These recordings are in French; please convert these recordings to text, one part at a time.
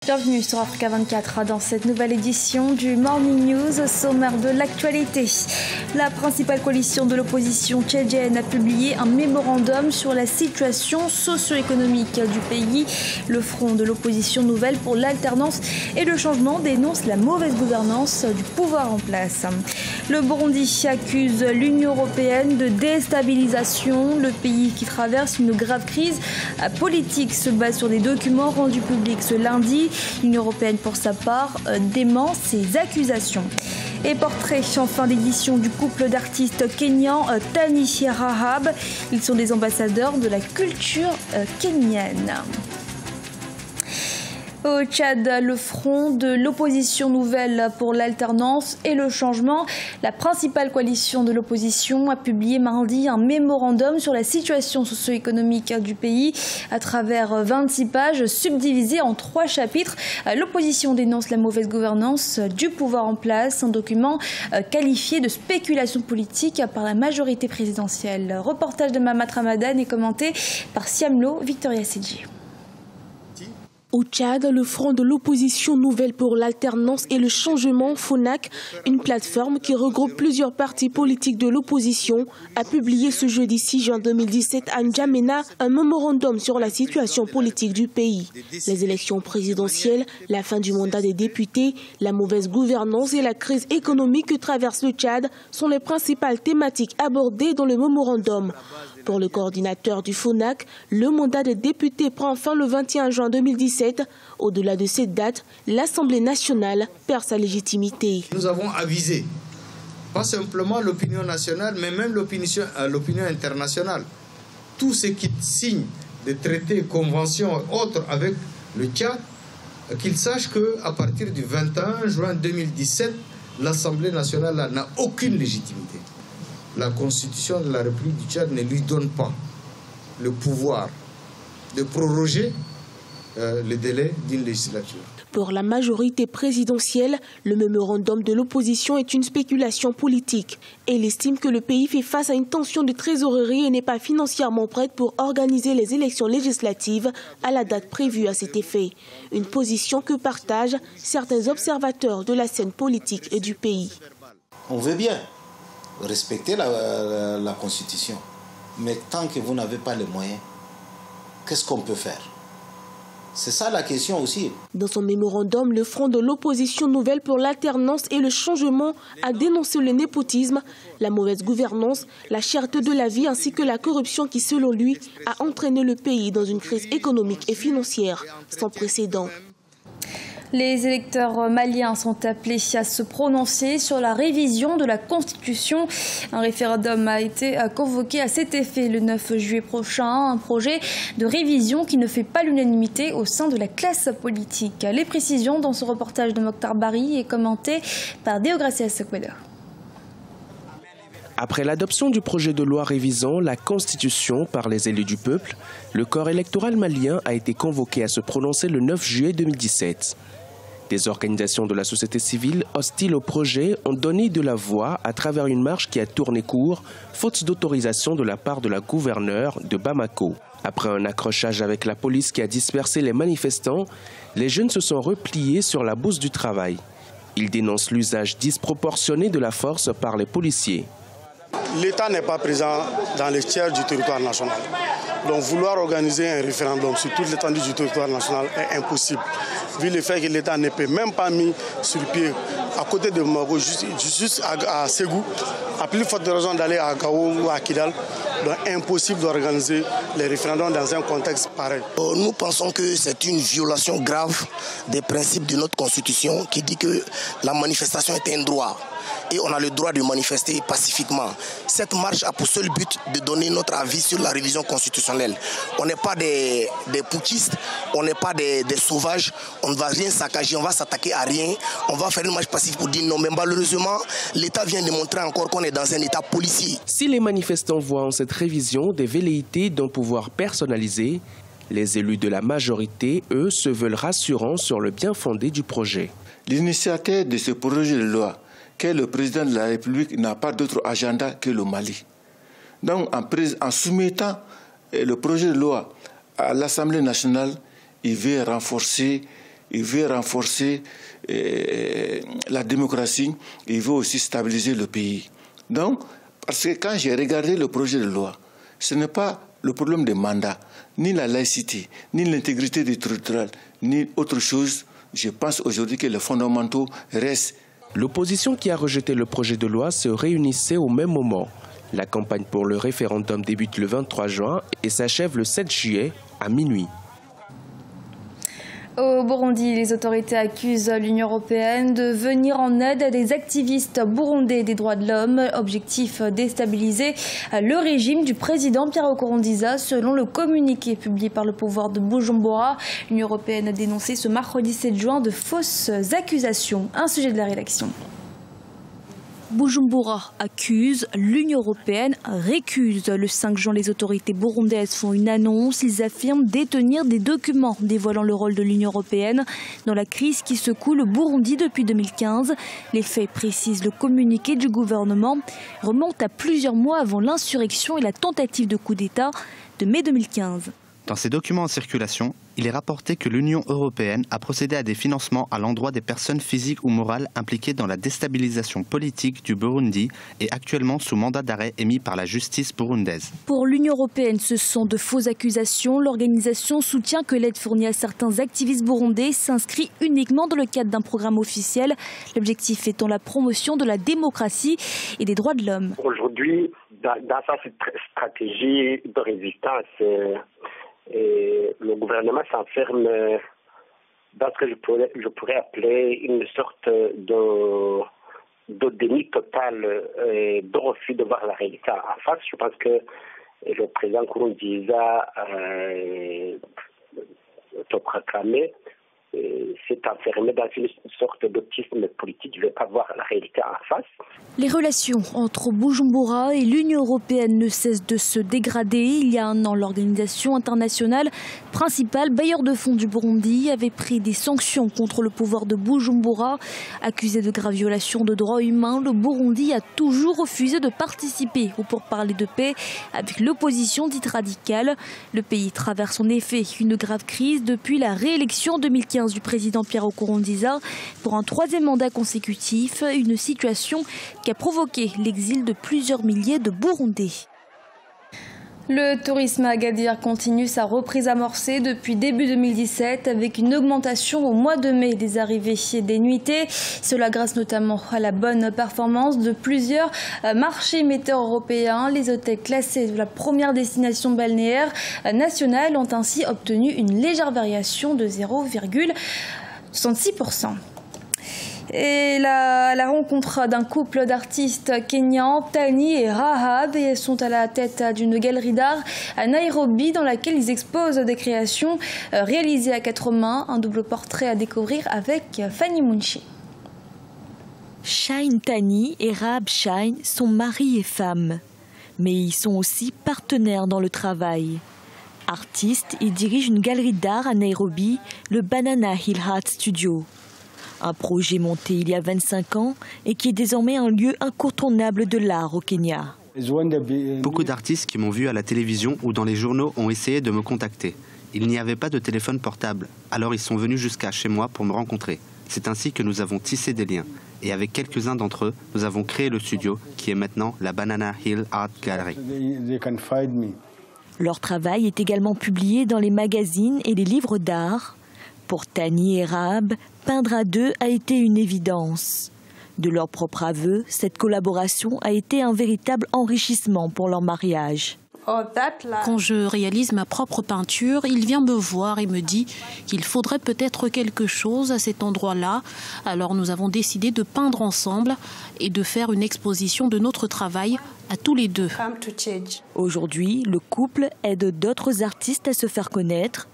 Bienvenue sur Africa 24 dans cette nouvelle édition du Morning News, sommaire de l'actualité. La principale coalition de l'opposition tchadienne a publié un mémorandum sur la situation socio-économique du pays. Le Front de l'opposition nouvelle pour l'alternance et le changement dénonce la mauvaise gouvernance du pouvoir en place. Le Burundi accuse l'Union européenne de déstabilisation. Le pays qui traverse une grave crise politique se base sur des documents rendus publics ce lundi. L'Union européenne, pour sa part, dément ces accusations. Et portrait en fin d'édition du couple d'artistes kenyans Tani et Rahab. Ils sont des ambassadeurs de la culture kenyane. Au Tchad, le Front de l'opposition nouvelle pour l'alternance et le changement, la principale coalition de l'opposition, a publié mardi un mémorandum sur la situation socio-économique du pays à travers 26 pages subdivisées en 3 chapitres. L'opposition dénonce la mauvaise gouvernance du pouvoir en place, un document qualifié de spéculation politique par la majorité présidentielle. Reportage de Mamat Ramadan est commenté par Siamlo Victoria Sedji. Au Tchad, le Front de l'opposition nouvelle pour l'alternance et le changement, FONAC, une plateforme qui regroupe plusieurs partis politiques de l'opposition, a publié ce jeudi 6 juin 2017 à N'Djamena un mémorandum sur la situation politique du pays. Les élections présidentielles, la fin du mandat des députés, la mauvaise gouvernance et la crise économique que traverse le Tchad sont les principales thématiques abordées dans le mémorandum. Pour le coordinateur du FONAC, le mandat des députés prend fin le 21 juin 2017. Au-delà de cette date, l'Assemblée nationale perd sa légitimité. Nous avons avisé, pas simplement l'opinion nationale, mais même l'opinion internationale. Tous ceux qui signent des traités, conventions et autres avec le Tchad, qu'ils sachent qu'à partir du 21 juin 2017, l'Assemblée nationale n'a aucune légitimité. La Constitution de la République du Tchad ne lui donne pas le pouvoir de proroger le délai d'une législature. Pour la majorité présidentielle, le mémorandum de l'opposition est une spéculation politique. Elle estime que le pays fait face à une tension de trésorerie et n'est pas financièrement prête pour organiser les élections législatives à la date prévue à cet effet. Une position que partagent certains observateurs de la scène politique et du pays. On veut bien respecter la Constitution. Mais tant que vous n'avez pas les moyens, qu'est-ce qu'on peut faire? C'est ça la question aussi. Dans son mémorandum, le Front de l'opposition nouvelle pour l'alternance et le changement a dénoncé le népotisme, la mauvaise gouvernance, la cherté de la vie ainsi que la corruption qui, selon lui, a entraîné le pays dans une crise économique et financière sans précédent. Les électeurs maliens sont appelés à se prononcer sur la révision de la Constitution. Un référendum a été convoqué à cet effet le 9 juillet prochain. Un projet de révision qui ne fait pas l'unanimité au sein de la classe politique. Les précisions dans ce reportage de Mokhtar Bari est commenté par Deogracia Sequeda. Après l'adoption du projet de loi révisant la Constitution par les élus du peuple, le corps électoral malien a été convoqué à se prononcer le 9 juillet 2017. Des organisations de la société civile hostiles au projet ont donné de la voix à travers une marche qui a tourné court, faute d'autorisation de la part de la gouverneure de Bamako. Après un accrochage avec la police qui a dispersé les manifestants, les jeunes se sont repliés sur la bourse du travail. Ils dénoncent l'usage disproportionné de la force par les policiers. L'État n'est pas présent dans les tiers du territoire national. Donc vouloir organiser un référendum sur toute l'étendue du territoire national est impossible. Vu le fait que l'État ne peut même pas mis sur pied à côté de Bamako, juste à Ségou, à plus forte raison d'aller à Gao ou à Kidal. Donc impossible d'organiser les référendums dans un contexte pareil. Nous pensons que c'est une violation grave des principes de notre Constitution qui dit que la manifestation est un droit. Et on a le droit de manifester pacifiquement. Cette marche a pour seul but de donner notre avis sur la révision constitutionnelle. On n'est pas des putschistes, on n'est pas des sauvages, on ne va rien saccager, on va s'attaquer à rien, on va faire une marche pacifique pour dire non. Mais malheureusement, l'État vient de montrer encore qu'on est dans un État policier. Si les manifestants voient en cette révision des velléités d'un pouvoir personnalisé, les élus de la majorité, eux, se veulent rassurants sur le bien fondé du projet. L'initiateur de ce projet de loi, que le président de la République n'a pas d'autre agenda que le Mali. Donc, en soumettant le projet de loi à l'Assemblée nationale, il veut renforcer il veut renforcer la démocratie, il veut aussi stabiliser le pays. Donc, parce que quand j'ai regardé le projet de loi, ce n'est pas le problème des mandats, ni la laïcité, ni l'intégrité du territoire, ni autre chose. Je pense aujourd'hui que les fondamentaux restent. L'opposition qui a rejeté le projet de loi se réunissait au même moment. La campagne pour le référendum débute le 23 juin et s'achève le 7 juillet à minuit. Au Burundi, les autorités accusent l'Union européenne de venir en aide à des activistes burundais des droits de l'homme. Objectif déstabiliser le régime du président Pierre Nkurunziza. Selon le communiqué publié par le pouvoir de Bujumbura, l'Union européenne a dénoncé ce mercredi 7 juin de fausses accusations. Un sujet de la rédaction. Bujumbura accuse, l'Union européenne récuse. Le 5 juin, les autorités burundaises font une annonce. Ils affirment détenir des documents dévoilant le rôle de l'Union européenne dans la crise qui secoue le Burundi depuis 2015. Les faits, précise le communiqué du gouvernement, remontent à plusieurs mois avant l'insurrection et la tentative de coup d'État de mai 2015. Dans ces documents en circulation, il est rapporté que l'Union européenne a procédé à des financements à l'endroit des personnes physiques ou morales impliquées dans la déstabilisation politique du Burundi et actuellement sous mandat d'arrêt émis par la justice burundaise. Pour l'Union européenne, ce sont de fausses accusations. L'organisation soutient que l'aide fournie à certains activistes burundais s'inscrit uniquement dans le cadre d'un programme officiel. L'objectif étant la promotion de la démocratie et des droits de l'homme. Aujourd'hui, dans sa stratégie de résistance, et le gouvernement s'enferme dans ce que je pourrais appeler une sorte de déni total, de refus de voir la réalité en face. Je pense que le président Nkurunziza autoproclamé s'est enfermé dans une sorte d'autisme politique. Je ne vais pas voir la réalité en face. Les relations entre Bujumbura et l'Union européenne ne cessent de se dégrader. Il y a un an, l'organisation internationale, principale bailleur de fonds du Burundi, avait pris des sanctions contre le pouvoir de Bujumbura. Accusé de graves violations de droits humains, le Burundi a toujours refusé de participer au pourparlers de paix avec l'opposition dite radicale. Le pays traverse en effet une grave crise depuis la réélection en 2015 du président Pierre Nkurunziza pour un troisième mandat consécutif, une situation qui a provoqué l'exil de plusieurs milliers de Burundais. Le tourisme à Agadir continue sa reprise amorcée depuis début 2017 avec une augmentation au mois de mai des arrivées et des nuitées. Cela grâce notamment à la bonne performance de plusieurs marchés metteurs européens. Les hôtels classés de la première destination balnéaire nationale ont ainsi obtenu une légère variation de 0,66%. Et la rencontre d'un couple d'artistes kenyans, Tani et Rahab, et elles sont à la tête d'une galerie d'art à Nairobi dans laquelle ils exposent des créations réalisées à quatre mains, un double portrait à découvrir avec Fanny Munchi. Shine Tani et Rahab Shine sont mari et femme, mais ils sont aussi partenaires dans le travail. Artistes, ils dirigent une galerie d'art à Nairobi, le Banana Hill Art Studio. Un projet monté il y a 25 ans et qui est désormais un lieu incontournable de l'art au Kenya. Beaucoup d'artistes qui m'ont vu à la télévision ou dans les journaux ont essayé de me contacter. Il n'y avait pas de téléphone portable, alors ils sont venus jusqu'à chez moi pour me rencontrer. C'est ainsi que nous avons tissé des liens. Et avec quelques-uns d'entre eux, nous avons créé le studio qui est maintenant la Banana Hill Art Gallery. Leur travail est également publié dans les magazines et les livres d'art. Pour Tani et Rahab, peindre à deux a été une évidence. De leur propre aveu, cette collaboration a été un véritable enrichissement pour leur mariage. Quand je réalise ma propre peinture, il vient me voir et me dit qu'il faudrait peut-être quelque chose à cet endroit-là. Alors nous avons décidé de peindre ensemble et de faire une exposition de notre travail à tous les deux. Aujourd'hui, le couple aide d'autres artistes à se faire connaître.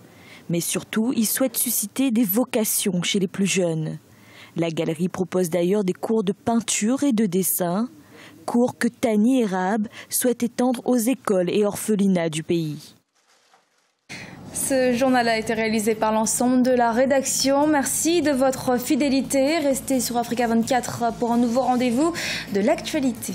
Mais surtout, ils souhaitent susciter des vocations chez les plus jeunes. La galerie propose d'ailleurs des cours de peinture et de dessin, cours que Tani et Rahab souhaitent étendre aux écoles et orphelinats du pays. Ce journal a été réalisé par l'ensemble de la rédaction. Merci de votre fidélité. Restez sur Africa 24 pour un nouveau rendez-vous de l'actualité.